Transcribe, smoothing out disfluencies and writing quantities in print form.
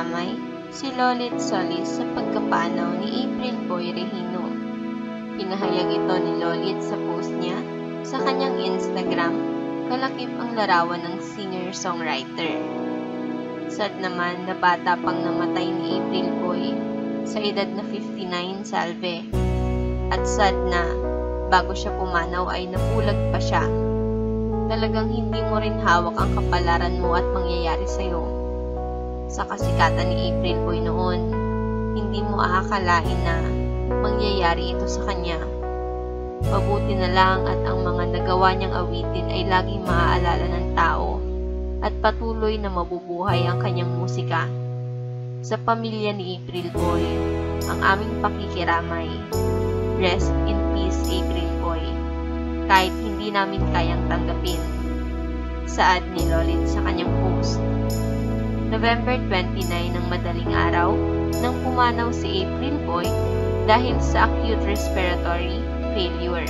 pakikiramay si Lolit Solis sa pagkapanaw ni April Boy Regino. Pinahayag ito ni Lolit sa post niya sa kanyang Instagram, kalakip ang larawan ng singer-songwriter. Sad naman na bata pang namatay ni April Boy sa edad na 59 salve. At sad na bago siya pumanaw ay nabulag pa siya. Talagang hindi mo rin hawak ang kapalaran mo at mangyayari sa'yo. Sa kasikatan ni April Boy noon, hindi mo aakalain na mangyayari ito sa kanya. Mabuti na lang at ang mga nagawa niyang awitin ay laging maaalala ng tao at patuloy na mabubuhay ang kanyang musika. Sa pamilya ni April Boy, ang aming pakikiramay. Rest in peace, April Boy. Kahit hindi namin kayang tanggapin. Saad ni Lolit sa kanyang post. November 29 ng madaling araw nang pumanaw si April Boy dahil sa acute respiratory failure.